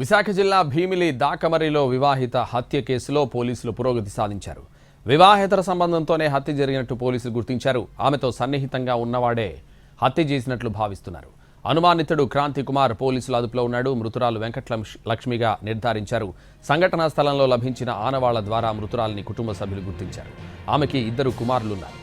విశాఖ జిల్లా భీమిలి దాకమరిలో వివాహిత హత్య కేసులో పోలీసులు పురోగతి సాధించారు. వివాహేతర సంబంధంతోనే హత్య జరిగినట్టు పోలీసులు గుర్తించారు. ఆమెతో సన్నిహితంగా ఉన్నవాడే హత్య చేసినట్లు భావిస్తున్నారు. అనుమానితుడు క్రాంతి కుమార్ పోలీసుల అదుపులో ఉన్నాడు. మృతురాలు వెంకటలక్ష్మిగా నిర్ధారించారు. సంఘటనా స్థలంలో లభించిన ఆనవాళ్ల ద్వారా మృతురాలిని కుటుంబ సభ్యులు గుర్తించారు. ఆమెకి 2 కుమారులున్నారు.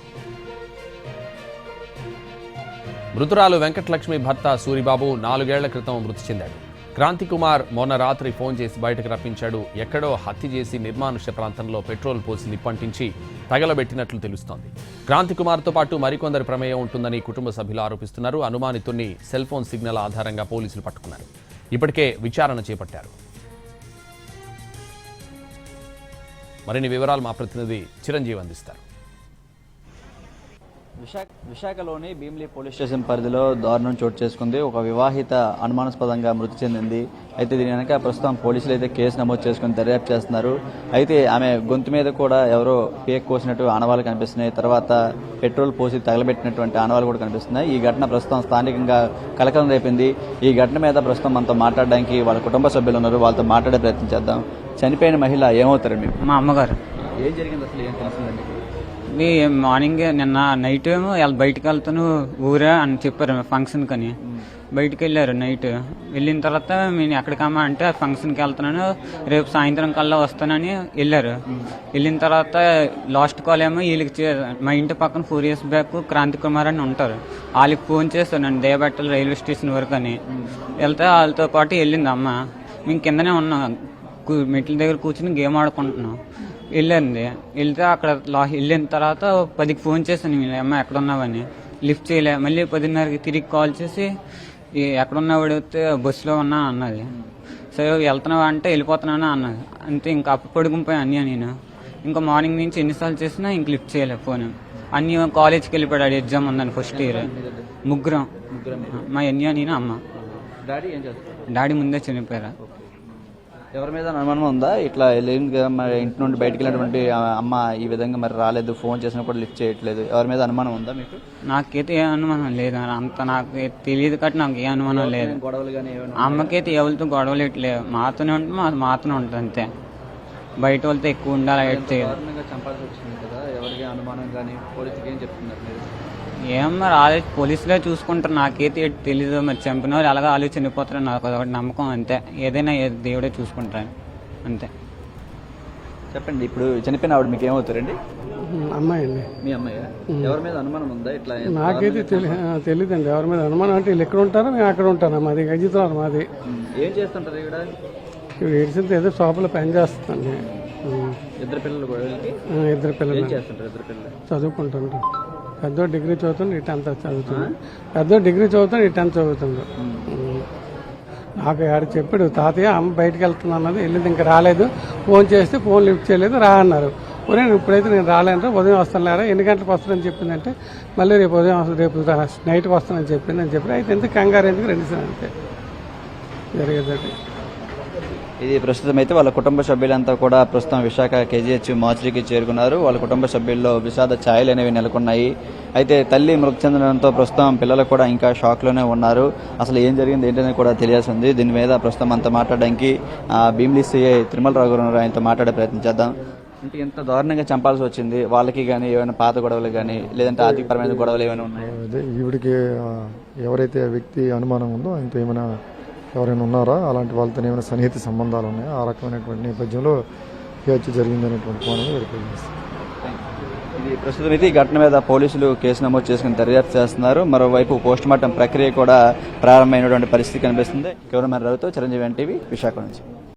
మృతురాలు వెంకటలక్ష్మి భర్త సూరిబాబు 4 ఏళ్ల క్రితం మృతి చెందాడు. క్రాంతి కుమార్ మొన్న రాత్రి ఫోన్ చేసి బయటకు రప్పించాడు. ఎక్కడో హత్య చేసి నిర్మానుష్య ప్రాంతంలో పెట్రోల్ పోసి నిప్పంటించి తగలబెట్టినట్లు తెలుస్తోంది. క్రాంతి కుమార్తో పాటు మరికొందరి ప్రమేయం ఉంటుందని కుటుంబ సభ్యులు ఆరోపిస్తున్నారు. అనుమానితుడిని సెల్ ఫోన్ సిగ్నల్ ఆధారంగా పోలీసులు పట్టుకున్నారు. ఇప్పటికే విచారణ చేపట్టారు. మరిన్ని వివరాలు మా ప్రతినిధి చిరంజీవి అందిస్తారు. విశాఖలోని భీమిలి పోలీస్ స్టేషన్ పరిధిలో దారుణం చోటు చేసుకుంది. ఒక వివాహిత అనుమానాస్పదంగా మృతి చెందింది. అయితే దీని వెనక ప్రస్తుతం పోలీసులు అయితే కేసు నమోదు చేసుకుని దర్యాప్తు చేస్తున్నారు. అయితే ఆమె గొంతు మీద కూడా ఎవరో పేక్ కోసినట్టు ఆనవాళ్లు కనిపిస్తున్నాయి. తర్వాత పెట్రోల్ పోసి తగలబెట్టినటువంటి ఆనవాళ్లు కూడా కనిపిస్తున్నాయి. ఈ ఘటన ప్రస్తుతం స్థానికంగా కలకలం రేపింది. ఈ ఘటన మీద ప్రస్తుతం మనతో మాట్లాడడానికి వాళ్ళ కుటుంబ సభ్యులు ఉన్నారు. వాళ్ళతో మాట్లాడే ప్రయత్నం చేద్దాం. చనిపోయిన మహిళ ఏమవుతారు మీకు? మా అమ్మగారు. ఏం జరిగింది అసలు? ఏం తెలిసిందండి? మార్నింగ్ నిన్న నైట్ బయటకు వెళ్తాను ఊరే అని చెప్పారు ఫంక్షన్ కని. బయటకు వెళ్ళారు. నైట్ వెళ్ళిన తర్వాత నేను ఎక్కడికమ్మా అంటే ఫంక్షన్కి వెళ్తున్నాను, రేపు సాయంత్రం కల్లా వస్తానని వెళ్ళారు. వెళ్ళిన తర్వాత లాస్ట్ కాల్ ఏమో వీళ్ళకి మా ఇంటి పక్కన 4 years బ్యాక్ క్రాంతి కుమార్ అని ఉంటారు. వాళ్ళకి ఫోన్ చేస్తాను దేవబెట్టల రైల్వే స్టేషన్ వరకు అని. వెళ్తే వాళ్ళతో పాటు వెళ్ళింది అమ్మ. మేము కిందనే ఉన్నాం, మెట్ల దగ్గర కూర్చుని గేమ్ ఆడుకుంటున్నాం. వెళ్ళండి. వెళ్తే అక్కడ వెళ్ళిన తర్వాత 10కి ఫోన్ చేశాను, అమ్మ ఎక్కడున్నావని. లిఫ్ట్ చేయలే. మళ్ళీ 10:30కి తిరిగి కాల్ చేసి ఎక్కడున్నావు అడిగితే బస్సులో ఉన్నా అన్నది. సరే వెళ్తున్నావా అంటే వెళ్ళిపోతున్నాను అన్నది. అంతే. ఇంకా అప్పు పడుకునిపోయి అన్నీ నేను ఇంకా మార్నింగ్ నుంచి ఎన్నిసార్లు చేసినా ఇంక లిఫ్ట్ చేయలే ఫోన్. అన్నీ కాలేజ్కి వెళ్ళిపోయాడు. ఎగ్జామ్ ఉందని ఫస్ట్ ఇయర్. ముగ్గురం. మా అన్నయ్య నేను అమ్మ. డాడీ ముందే చనిపోయారా. ఎవరి మీద అనుమానం ఉందా? ఇట్లా మరి ఇంటి నుండి బయటకు వెళ్ళినటువంటి అమ్మ ఈ విధంగా మరి రాలేదు, ఫోన్ చేసినా కూడా లిఫ్ట్ చేయట్లేదు. ఎవరి మీద అనుమానం ఉందా మీకు? నాకైతే ఏ అనుమానం లేదు. అంత నాకు తెలియదు కాబట్టి నాకు ఏ అనుమానం లేదు. గొడవలు కానీ అమ్మకైతే ఎవరితో గొడవలు ఇట్లేదు. మాతోనే ఉంటుంది, మాతోనే ఉంటుంది అంతే. బయట వాళ్ళతో ఎక్కువ ఉండాలి. చంపాల్సి వచ్చింది కదా, ఎవరికి అనుమానం కానీ పోలీసుకి ఏం చెప్తున్నారు మీరు? ఏం మరి పోలీసులే చూసుకుంటారు. నాకైతే తెలీదు. మరి చంపిన వాళ్ళు అలాగా వాళ్ళు చనిపోతారు. నాకు అదొకటి నమ్మకం అంతే. ఏదైనా దేవుడే చూసుకుంటారు అంతే. చెప్పండి, ఇప్పుడు చనిపోయిన ఆవిడ మీకు ఏమవుతారండి? అమ్మాయి అండి. మీ అమ్మాయి. ఎవరి మీద అనుమానం ఉందా? ఇట్లా నాకైతే తెలియదండి ఎవరి మీద అనుమానం. అంటే వీళ్ళు ఎక్కడ ఉంటారో మేము అక్కడ ఉంటాను. మాది గజితున్నారు. మాది ఏం చేస్తుంటారు ఇక్కడ? ఇప్పుడు ఏడ్చింది ఏదో షాపులో పని చేస్తుందండి. 2 పిల్లలు కూడా? 2 పిల్లలు. ఏం చేస్తుంటారు 2 పిల్లలు? చదువుకుంటుండ్రు. పెద్ద డిగ్రీ చదువుతుండు, ఈ 10th చదువుతుంది. పెద్ద డిగ్రీ చదువుతాడు, ఈ 10th చదువుతుండు. నాకు ఆడ చెప్పాడు, తాతయ్య అమ్మ బయటకు వెళ్తున్నా అన్నది. వెళ్ళింది, ఇంకా రాలేదు. ఫోన్ చేస్తే ఫోన్ లిఫ్ట్ చేయలేదు. రా అన్నారు. ఇప్పుడైతే నేను రాలేను, ఉదయం వస్తాను లేరా, ఎన్ని గంటలకు వస్తానని చెప్పిందంటే మళ్ళీ రేపు నైట్కి వస్తానని చెప్పింది అని చెప్పి. అయితే ఎందుకు కంగారు, ఎందుకు 2 సార్లు అంతే జరిగేదండి. ఇది ప్రస్తుతం అయితే వాళ్ళ కుటుంబ సభ్యులంతా కూడా ప్రస్తుతం విశాఖ KGH మార్చురీకి చేరుకున్నారు. వాళ్ళ కుటుంబ సభ్యుల్లో విషాద ఛాయలు అనేవి నెలకొన్నాయి. అయితే తల్లి మృతి చెందడంతో ప్రస్తుతం పిల్లలు కూడా ఇంకా షాక్లోనే ఉన్నారు. అసలు ఏం జరిగింది ఏంటనేది కూడా తెలియాల్సి ఉంది. దీని మీద ప్రస్తుతం అంతా మాట్లాడడానికి భీమిలి CI తిరుమలరావు గారు ఉన్నారు. ఆయనతో మాట్లాడే ప్రయత్నం చేద్దాం. అంటే ఎంత దారుణంగా చంపాల్సి వచ్చింది? వాళ్ళకి కానీ ఏమైనా పాత గొడవలు కానీ లేదంటే ఆర్థికపరమైన గొడవలు ఏమైనా ఉన్నాయి? ఈవిడికి ఎవరైతే వ్యక్తి అనుమానం ఉందో ఆయనతో ఏమైనా ఎవరైనా ఉన్నారా, అలాంటి వాళ్ళతో ఏమైనా సన్నిహిత సంబంధాలు ఉన్నాయా, ఆ రకమైనటువంటి నేపథ్యంలో హత్య జరిగిందనేటువంటి కోణంలో వెరిఫికేషన్. ఇది ప్రస్తుతం అయితే ఈ ఘటన మీద పోలీసులు కేసు నమోదు చేసుకుని దర్యాప్తు చేస్తున్నారు. మరోవైపు పోస్టుమార్టం ప్రక్రియ కూడా ప్రారంభమైనటువంటి పరిస్థితి కనిపిస్తుంది. కెమెరామెన్ రవితో చిరంజీవి NTV విశాఖ నుంచి.